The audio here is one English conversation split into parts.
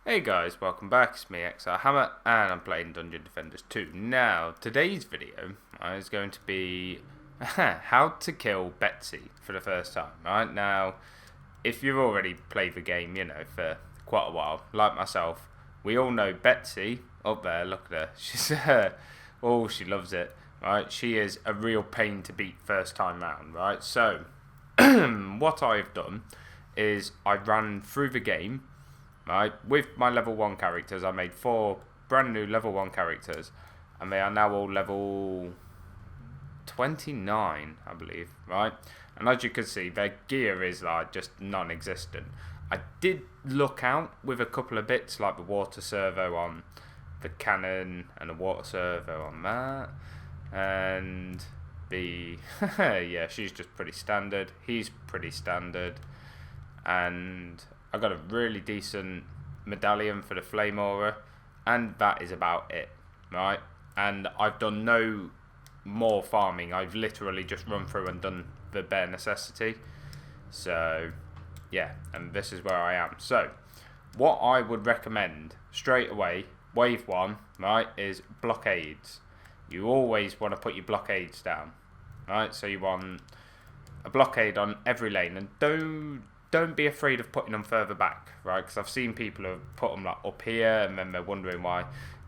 Hey guys, welcome back. It's me, xrhammer, and I'm playing Dungeon Defenders 2. Now, today's video is going to be how to kill Betsy for the first time. Right now, if you've already played the game, for quite a while, like myself, we all know Betsy up there. Look at her. She's oh, she loves it. Right, she is a real pain to beat first time round. Right, so what I've done is I ran through the game. Right, with my level 1 characters, I made 4 brand new level 1 characters, and they are now all level 29, I believe, right? And as you can see, their gear is like just non-existent. I did look out with a couple of bits, like the water servo on the cannon, and the water servo on that, and the, yeah, she's just pretty standard, he's pretty standard, and I got a really decent medallion for the flame aura, and that is about it, right? And I've done no more farming. I've literally just run through and done the bare necessity. So yeah, and this is where I am. So what I would recommend straight away, wave 1, right, is blockades. You always want to put your blockades down, right? So you want a blockade on every lane, and don't be afraid of putting them further back, right? Because I've seen people who have put them like up here, and then they're wondering why.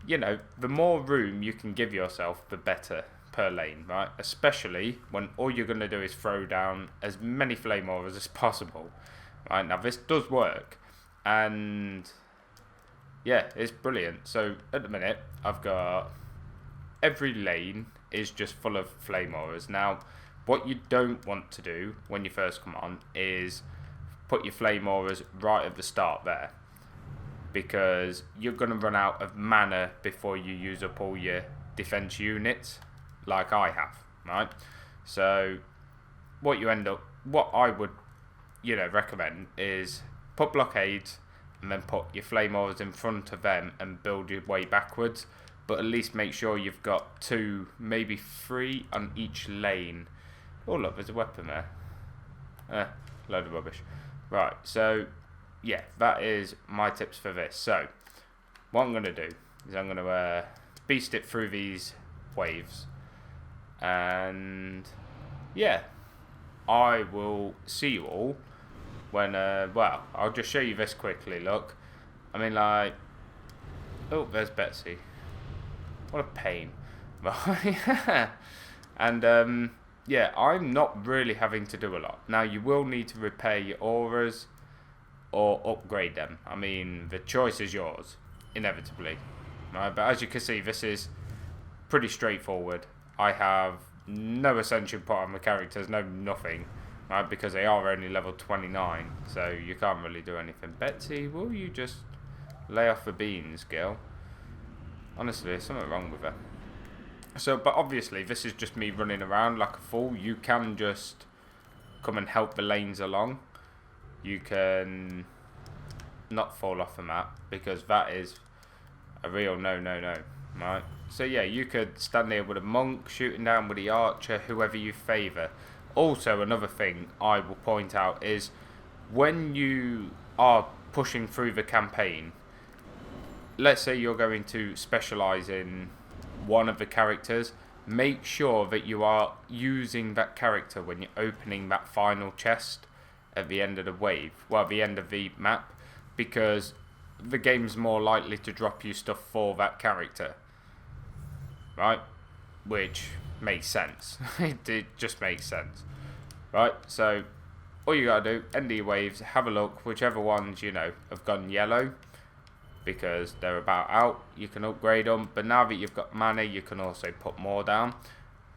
The more room you can give yourself, the better per lane, right? Especially when all you're going to do is throw down as many flame auras as possible, right? Now this does work, and yeah, it's brilliant. So at the minute, I've got every lane is just full of flame auras. Now, what you don't want to do when you first come on is put your flame auras right at the start there, because you're going to run out of mana before you use up all your defense units, like I have, right? So what I would recommend is put blockades and then put your flame auras in front of them and build your way backwards, but at least make sure you've got 2, maybe 3 on each lane. Oh look, there's a weapon there. Load of rubbish. Right, so yeah, that is my tips for this. So what I'm going to do is I'm going to beast it through these waves, and yeah, I will see you all when well, I'll just show you this quickly. Look, I mean, like, oh, there's Betsy. What a pain. And yeah, I'm not really having to do a lot. Now, you will need to repair your auras or upgrade them. I mean, the choice is yours, inevitably. Right? But as you can see, this is pretty straightforward. I have no ascension put on the characters, no nothing, right? Because they are only level 29, so you can't really do anything. Betsy, will you just lay off the beans, girl? Honestly, there's something wrong with her. So, but obviously, this is just me running around like a fool. You can just come and help the lanes along. You can not fall off the map, because that is a real no, right? So yeah, you could stand there with a monk, shooting down with the archer, whoever you favour. Also, another thing I will point out is when you are pushing through the campaign, let's say you're going to specialise in one of the characters, make sure that you are using that character when you're opening that final chest at the end of the wave, well, the end of the map, because the game's more likely to drop you stuff for that character, right? Which makes sense. It just makes sense, right? So all you gotta do, end of your waves, have a look, whichever ones have gone yellow, because they're about out, you can upgrade them. But now that you've got mana, you can also put more down.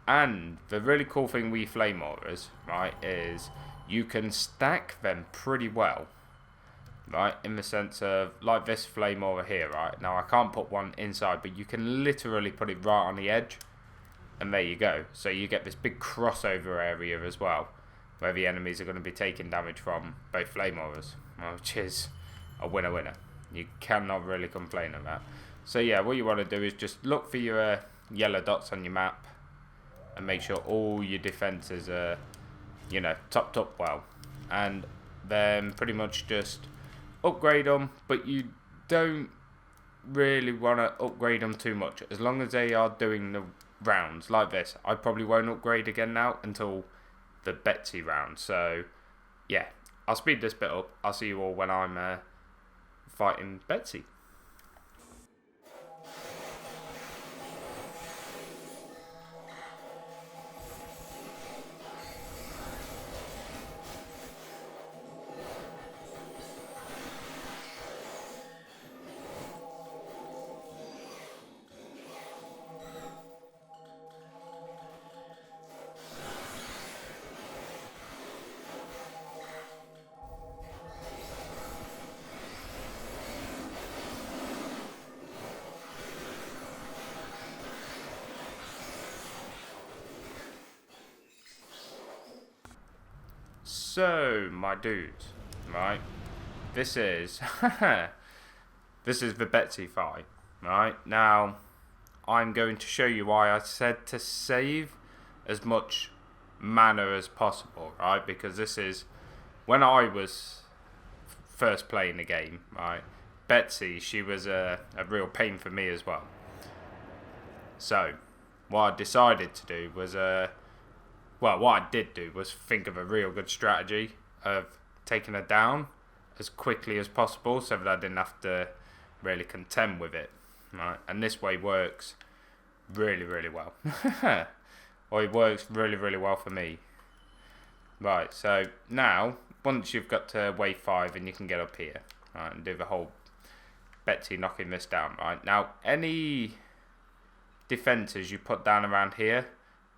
And the really cool thing with flame auras, right, is you can stack them pretty well, right, in the sense of like this flame aura here, right? Now I can't put one inside, but you can literally put it right on the edge, and there you go. So you get this big crossover area as well, where the enemies are going to be taking damage from both flame auras, which is a winner. You cannot really complain on that. So yeah, what you want to do is just look for your yellow dots on your map and make sure all your defences are, topped up well. And then pretty much just upgrade them, but you don't really want to upgrade them too much. As long as they are doing the rounds like this, I probably won't upgrade again now until the Betsy round. So yeah, I'll speed this bit up. I'll see you all when I'm fighting Betsy. So, my dudes, right, this is this is the Betsy fight, right? Now, I'm going to show you why I said to save as much mana as possible, right? Because this is, when I was first playing the game, right, Betsy, she was a real pain for me as well. So, what I decided to do was well, what I did do was think of a real good strategy of taking her down as quickly as possible so that I didn't have to really contend with it. Right? And this way works really, really well. Or it works really, really well for me. Right, so now, once you've got to wave 5 and you can get up here, right, and do the whole Betsy knocking this down, right? Now, any defences you put down around here,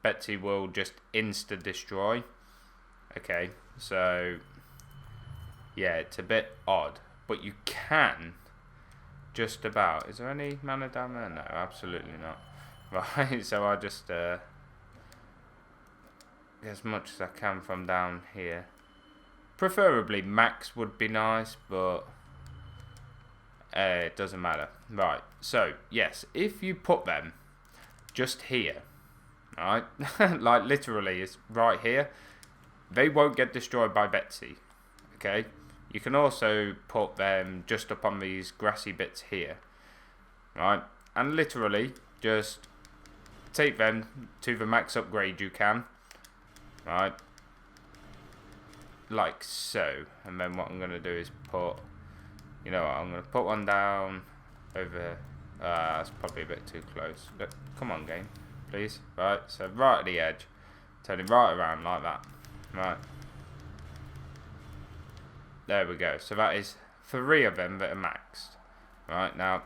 Betsy will just insta-destroy. Okay, so yeah, it's a bit odd, but you can just about. Is there any mana down there? No, absolutely not. Right, so I just get as much as I can from down here. Preferably max would be nice, but it doesn't matter. Right, so yes, if you put them just here, right, like literally it's right here, they won't get destroyed by Betsy. Okay, you can also put them just up on these grassy bits here, right, and literally just take them to the max upgrade you can, right, like so. And then what I'm going to do is put, you know what, I'm going to put one down over, that's probably a bit too close. Look, come on game, please. Right, so right at the edge, turn it right around like that. Right, there we go. So that is 3 of them that are maxed. Right, now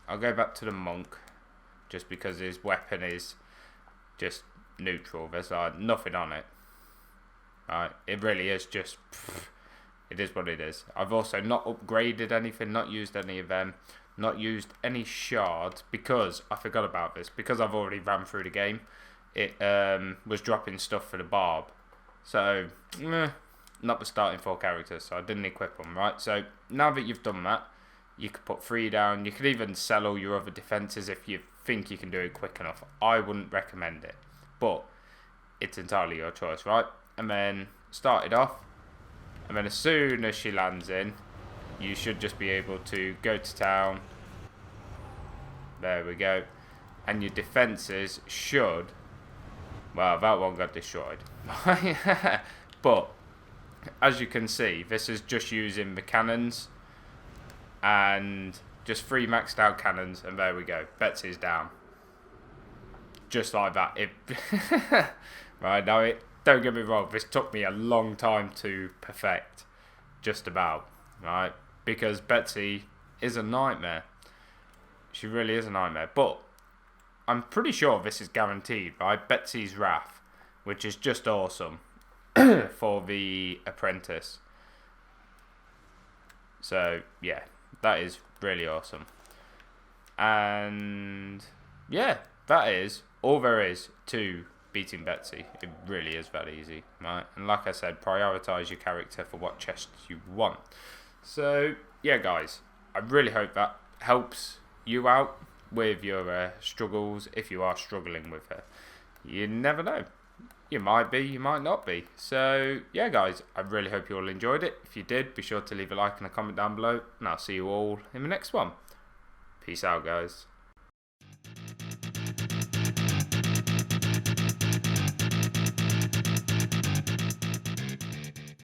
I'll go back to the monk, just because his weapon is just neutral. There's like nothing on it. Right, it really is just, it is what it is. I've also not upgraded anything, not used any of them, not used any shards, because I forgot about this, because I've already ran through the game. It was dropping stuff for the barb, so not the starting 4 characters, so I didn't equip them. Right, so now that you've done that, you could put 3 down. You could even sell all your other defences if you think you can do it quick enough. I wouldn't recommend it, but it's entirely your choice, right? And then start it off, and then as soon as she lands in, you should just be able to go to town. There we go. And your defences should, well, that one got destroyed. But as you can see, this is just using the cannons and just 3 maxed out cannons, and there we go, Betsy's down. Just like that. Right, now don't get me wrong, this took me a long time to perfect, just about, right? Because Betsy is a nightmare. She really is a nightmare. But I'm pretty sure this is guaranteed, right? Betsy's Wrath, which is just awesome for the apprentice. So yeah, that is really awesome. And yeah, that is all there is to beating Betsy. It really is that easy, right? And like I said, prioritise your character for what chests you want. So yeah, guys, I really hope that helps you out with your struggles, if you are struggling with her. You never know. You might be, you might not be. So yeah guys, I really hope you all enjoyed it. If you did, be sure to leave a like and a comment down below, and I'll see you all in the next one. Peace out guys.